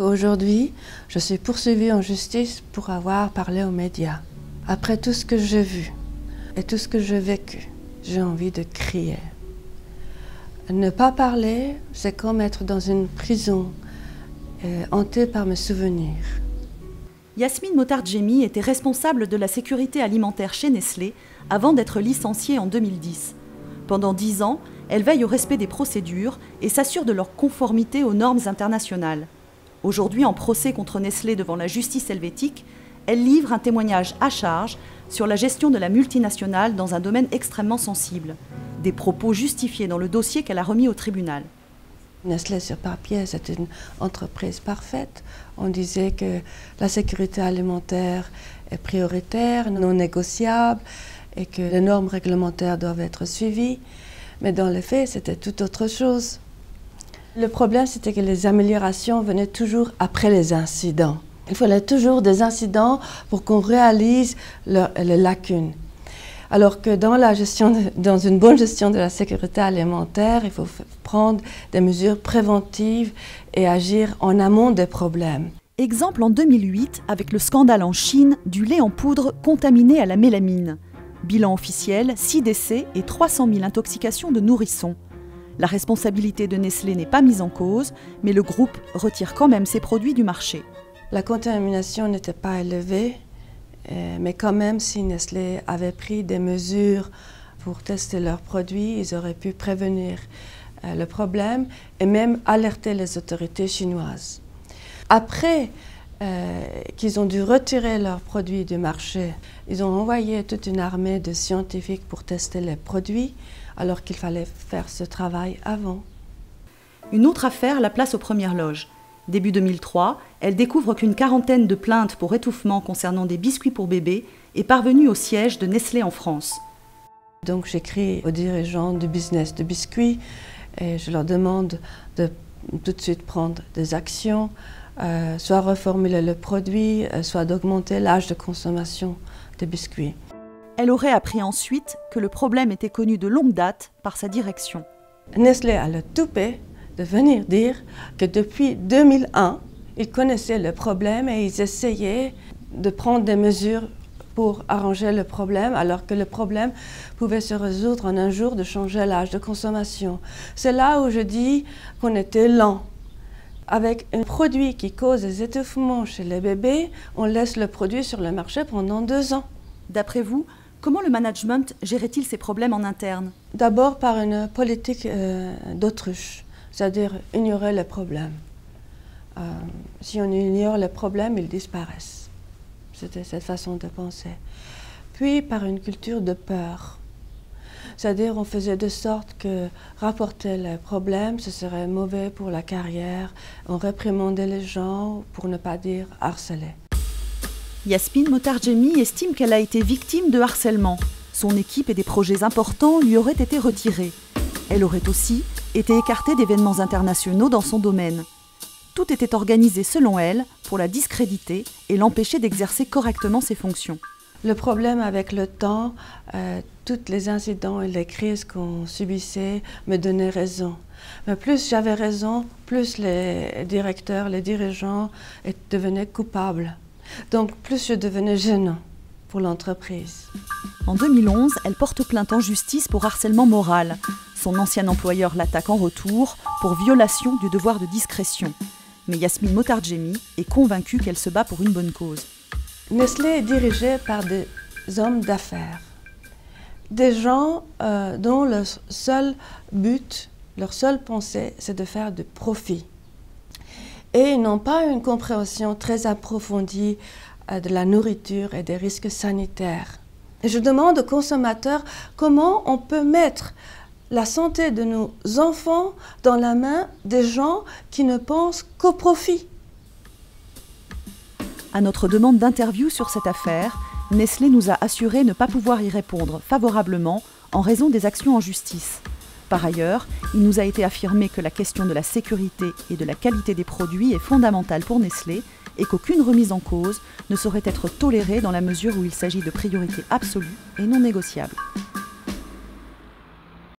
Aujourd'hui, je suis poursuivie en justice pour avoir parlé aux médias. Après tout ce que j'ai vu et tout ce que j'ai vécu, j'ai envie de crier. Ne pas parler, c'est comme être dans une prison, hantée par mes souvenirs. Yasmine Motardjemi était responsable de la sécurité alimentaire chez Nestlé avant d'être licenciée en 2010. Pendant 10 ans, elle veille au respect des procédures et s'assure de leur conformité aux normes internationales. Aujourd'hui, en procès contre Nestlé devant la justice helvétique, elle livre un témoignage à charge sur la gestion de la multinationale dans un domaine extrêmement sensible. Des propos justifiés dans le dossier qu'elle a remis au tribunal. Nestlé sur papier, c'est une entreprise parfaite. On disait que la sécurité alimentaire est prioritaire, non négociable et que les normes réglementaires doivent être suivies. Mais dans les faits, c'était tout autre chose. Le problème, c'était que les améliorations venaient toujours après les incidents. Il fallait toujours des incidents pour qu'on réalise les lacunes. Alors que dans une bonne gestion de la sécurité alimentaire, il faut prendre des mesures préventives et agir en amont des problèmes. Exemple en 2008 avec le scandale en Chine du lait en poudre contaminé à la mélamine. Bilan officiel, 6 décès et 300 000 intoxications de nourrissons. La responsabilité de Nestlé n'est pas mise en cause, mais le groupe retire quand même ses produits du marché. La contamination n'était pas élevée, mais quand même, si Nestlé avait pris des mesures pour tester leurs produits, ils auraient pu prévenir le problème et même alerter les autorités chinoises. Après qu'ils ont dû retirer leurs produits du marché, ils ont envoyé toute une armée de scientifiques pour tester les produits, alors qu'il fallait faire ce travail avant. Une autre affaire la place aux premières loges. Début 2003, elle découvre qu'une quarantaine de plaintes pour étouffement concernant des biscuits pour bébés est parvenue au siège de Nestlé en France. Donc j'écris aux dirigeants du business de biscuits et je leur demande de tout de suite prendre des actions, soit reformuler le produit, soit d'augmenter l'âge de consommation des biscuits. Elle aurait appris ensuite que le problème était connu de longue date par sa direction. Nestlé a le toupet de venir dire que depuis 2001, ils connaissaient le problème et ils essayaient de prendre des mesures pour arranger le problème, alors que le problème pouvait se résoudre en un jour de changer l'âge de consommation. C'est là où je dis qu'on était lent. Avec un produit qui cause des étouffements chez les bébés, on laisse le produit sur le marché pendant 2 ans. D'après vous, comment le management gérait-il ces problèmes en interne? D'abord par une politique d'autruche, c'est-à-dire ignorer les problèmes. Si on ignore les problèmes, ils disparaissent. C'était cette façon de penser. Puis par une culture de peur. C'est-à-dire on faisait de sorte que rapporter les problèmes, ce serait mauvais pour la carrière. On réprimandait les gens, pour ne pas dire harceler. Yasmine Motardjemi estime qu'elle a été victime de harcèlement. Son équipe et des projets importants lui auraient été retirés. Elle aurait aussi été écartée d'événements internationaux dans son domaine. Tout était organisé selon elle pour la discréditer et l'empêcher d'exercer correctement ses fonctions. Le problème avec le temps, tous les incidents et les crises qu'on subissait me donnaient raison. Mais plus j'avais raison, plus les directeurs, les dirigeants devenaient coupables. Donc plus je devenais gênant pour l'entreprise. En 2011, elle porte plainte en justice pour harcèlement moral. Son ancien employeur l'attaque en retour pour violation du devoir de discrétion. Mais Yasmine Motardjemi est convaincue qu'elle se bat pour une bonne cause. Nestlé est dirigé par des hommes d'affaires. Des gens dont leur seul but, leur seule pensée, c'est de faire du profit. Et ils n'ont pas une compréhension très approfondie de la nourriture et des risques sanitaires. Et je demande aux consommateurs comment on peut mettre la santé de nos enfants dans la main des gens qui ne pensent qu'au profit. À notre demande d'interview sur cette affaire, Nestlé nous a assuré ne pas pouvoir y répondre favorablement en raison des actions en justice. Par ailleurs, il nous a été affirmé que la question de la sécurité et de la qualité des produits est fondamentale pour Nestlé et qu'aucune remise en cause ne saurait être tolérée dans la mesure où il s'agit de priorités absolues et non négociables.